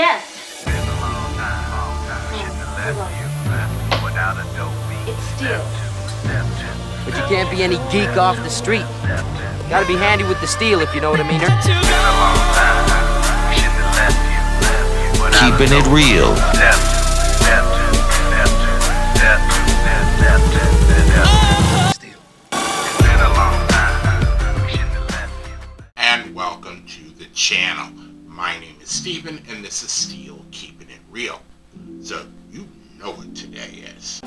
Yes. Been a long time since I left you without a dope beat. It's Steel. But you can't be any geek off the street. Gotta be handy with the steel, if you know what I mean. Been a long time. Shouldn't have left you without Keeping a it dope real. Steel. It's been a long time. Shouldn't have left you. And welcome to the channel. My name is Steven and this is Steel Keeping It Real. So you know what today is.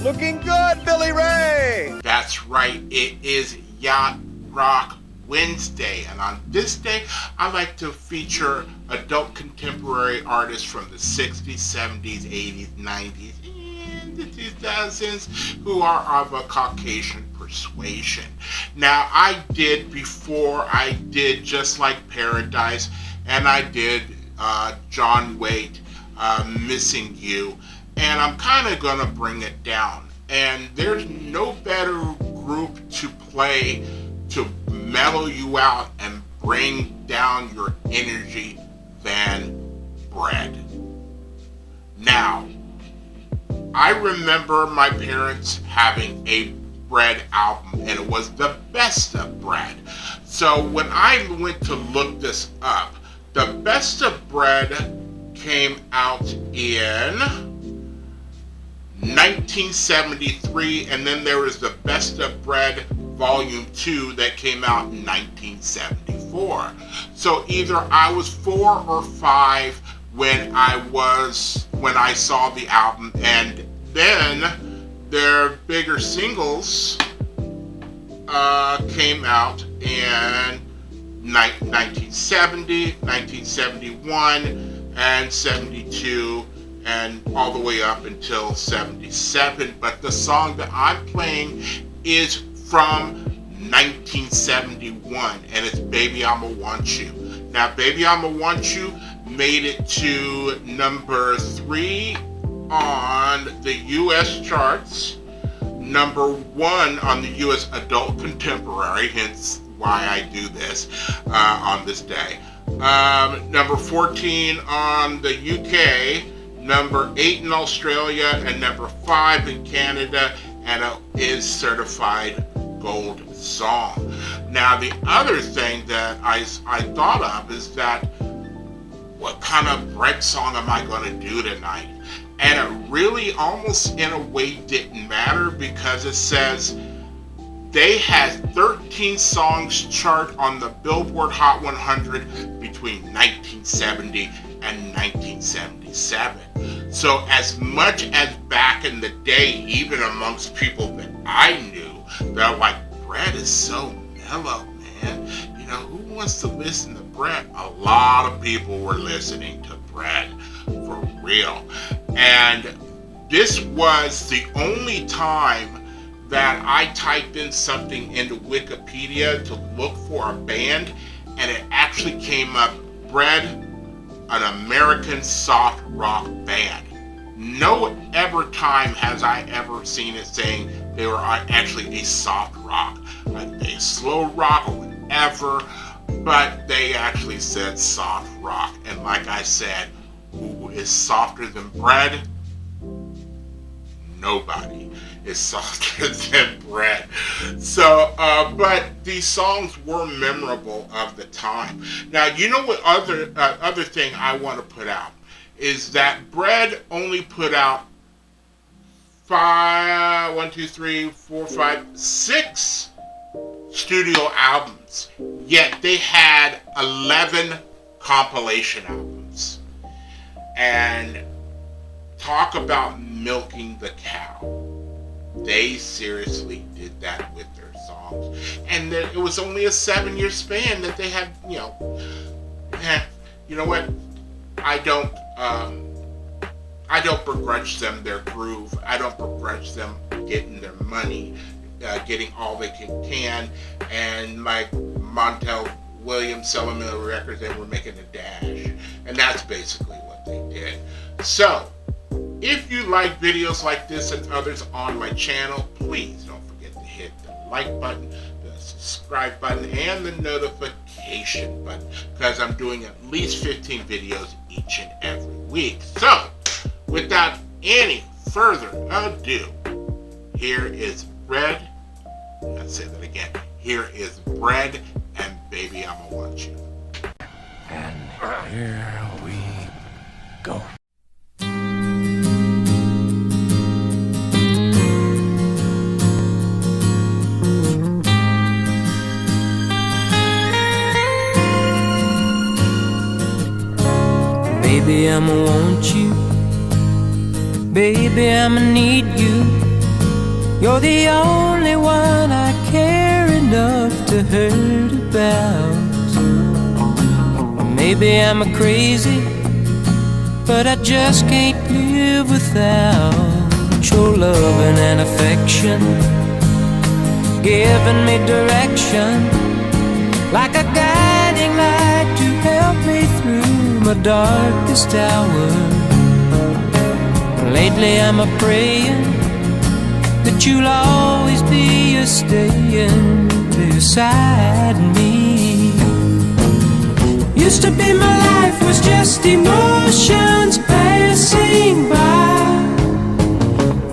Looking good, Billy Ray! That's right, it is Yacht Rock Wednesday, and on this day I like to feature adult contemporary artists from the 60s, 70s, 80s, 90s, and the 2000s who are of a Caucasian persuasion. Now I did Just Like Paradise, and I did John Waite, Missing You, and I'm kind of going to bring it down. And there's no better group to play to mellow you out and bring down your energy than Bread. Now, I remember my parents having a Bread album, and it was the best of Bread. So when I went to look this up, the best of Bread came out in 1973, and then there was the Best of Bread Volume 2 that came out in 1974. So either I was 4 or 5 when I saw the album, and then their bigger singles came out in 1970, 1971, and 72, and all the way up until 77. But the song that I'm playing is from 1971, and it's Baby I'ma Want You. Now, Baby I'ma Want You made it to number 3 on the US charts, number 1 on the US Adult Contemporary, hence why I do this on this day, number 14 on the UK, number 8 in Australia, and number 5 in Canada, and it is certified gold song. Now, the other thing that I thought of is that, what kind of Bread song am I going to do tonight? And it really almost in a way didn't matter, because it says they had 13 songs chart on the Billboard Hot 100 between 1970 and 1977. So as much as back in the day, even amongst people that I knew, they're like, Bread is so mellow, man. You know, who wants to listen to Bread? A lot of people were listening to Bread, for real. And this was the only time that I typed in something into Wikipedia to look for a band, and it actually came up, Bread, an American soft rock band. No ever time has I ever seen it saying they were actually a soft rock, like a slow rock or whatever, but they actually said soft rock. And like I said, who is softer than Bread? Nobody is softer than Bread. So, but these songs were memorable of the time. Now, you know what other thing I want to put out is that Bread only put out 6 studio albums, yet they had 11 compilation albums. And talk about milking the cow. They seriously did that with their songs. And it was only a 7-year span that they had, you know what? I don't begrudge them their groove. I don't begrudge them getting their money, getting all they can. And like Montel Williams selling the records, they were making a dash. And that's basically what they did. So, if you like videos like this and others on my channel, please don't forget to hit the like button, the subscribe button, and the notification button, because I'm doing at least 15 videos each and every week. So, without any further ado, here is Bread. Let's say that again. Here is Bread and Baby I'ma Want You. And here we go. Baby, I'ma want you. Baby, I'ma need you. You're the only one I care enough to hurt about. Or maybe I'm a crazy, but I just can't live without your loving and affection, giving me direction, like a guiding light to help me through my darkest hour. Lately I'm a praying that you'll always be a staying beside me. Used to be my life was just emotions passing by,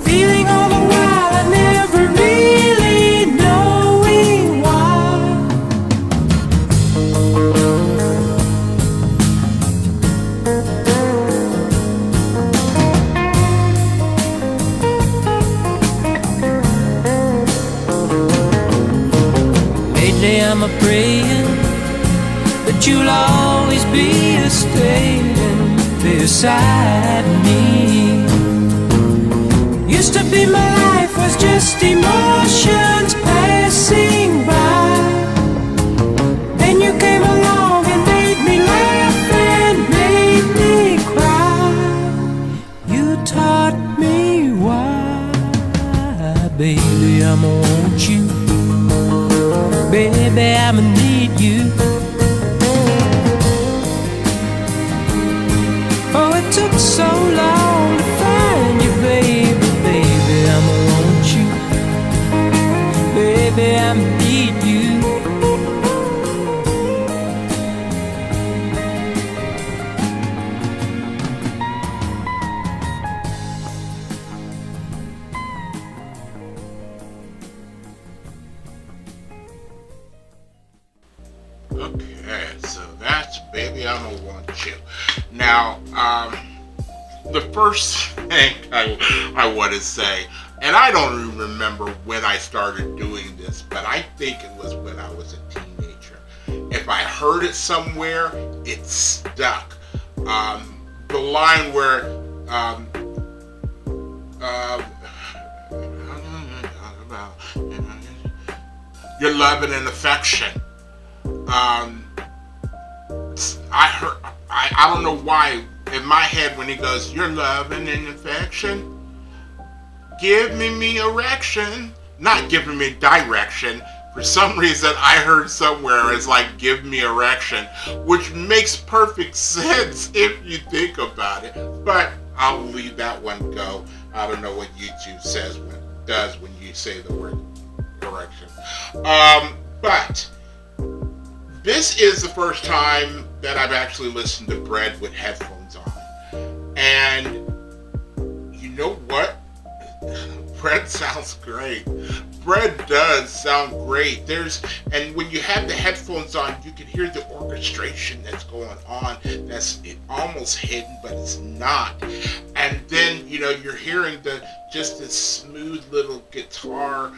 feeling all the while I never really knowing why. Lately I'm a praying that you'll always be a staying beside me. Used to be my life was just emotions passing by. Then you came along and made me laugh and made me cry. You taught me why. Baby, I'ma want you. Baby, I'ma need you. Oh, it took so long to find you, baby. Baby, I'ma want you. Baby, I'ma need you. Okay, so that's Baby I'ma Want You. Now, the first thing I want to say, and I don't even remember when I started doing this, but I think it was when I was a teenager. If I heard it somewhere, it stuck. The line where, your loving and affection. I don't know why, in my head when he goes, your loving and affection, give me erection, not giving me direction. For some reason I heard somewhere it's like give me erection, which makes perfect sense if you think about it, but I'll leave that one go. I don't know what YouTube does when you say the word erection. But this is the first time that I've actually listened to Bread with headphones on. And you know what? Bread sounds great. Bread does sound great. And when you have the headphones on, you can hear the orchestration that's going on. That's almost hidden, but it's not. And then, you're hearing just this smooth little guitar,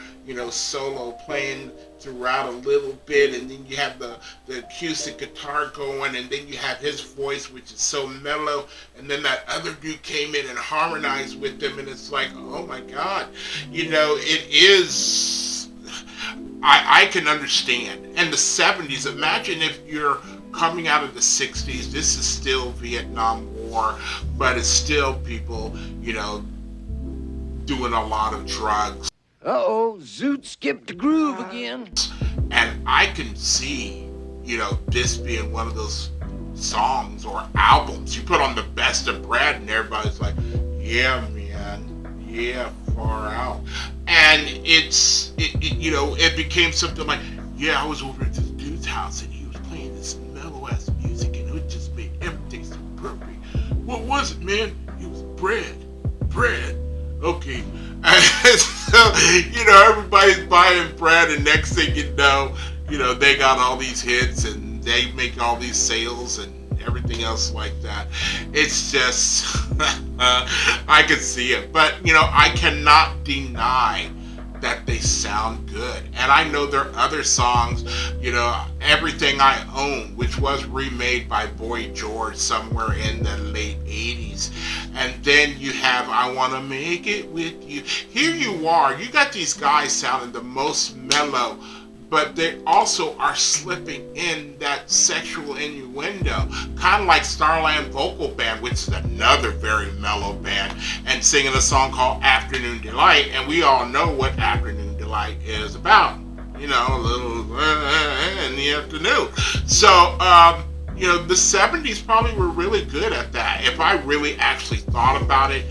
solo playing throughout a little bit, and then you have the acoustic guitar going, and then you have his voice, which is so mellow, and then that other dude came in and harmonized with them, and it's like, oh my God, it is, I can understand. And the 70s, imagine if you're coming out of the 60s, this is still Vietnam War, but it's still people, doing a lot of drugs. Uh-oh, Zoot skipped the groove again. And I can see, this being one of those songs or albums you put on the Best of Bread, and everybody's like, yeah, man, yeah, far out. And it became something like, yeah, I was over at this dude's house and he was playing this mellow ass music and it just made everything so perfect. What was it, man? It was bread. Okay. And so, everybody's buying bread, and next thing you know, they got all these hits and they make all these sales and everything else like that. It's just, I can see it. But, I cannot deny that they sound good. And I know there are other songs, Everything I Own, which was remade by Boy George somewhere in the late 80s. And then you have I Wanna Make It With You. Here you are. You got these guys sounding the most mellow, but they also are slipping in that sexual innuendo, kind of like Starland Vocal Band, which is another very mellow band, and singing a song called Afternoon Delight, and we all know what Afternoon Delight is about, a little in the afternoon. So, the 70s probably were really good at that, if I really actually thought about it,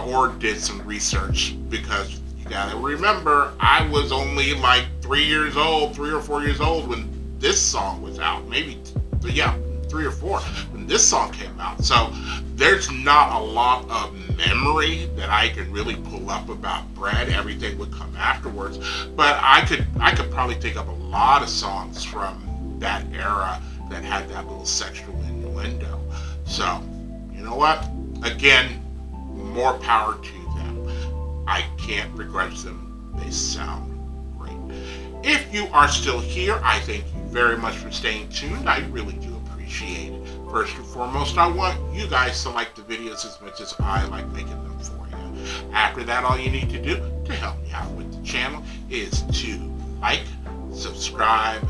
or did some research, because gotta remember, I was only like 3 or 4 years old when this song was out. Maybe, 3 or 4 when this song came out. So there's not a lot of memory that I can really pull up about Bread. Everything would come afterwards. But I could probably take up a lot of songs from that era that had that little sexual innuendo. So, you know what? Again, more power to them. I can't begrudge them. They sound great. If you are still here, I thank you very much for staying tuned. I really do appreciate it. First and foremost, I want you guys to like the videos as much as I like making them for you. After that, all you need to do to help me out with the channel is to like, subscribe,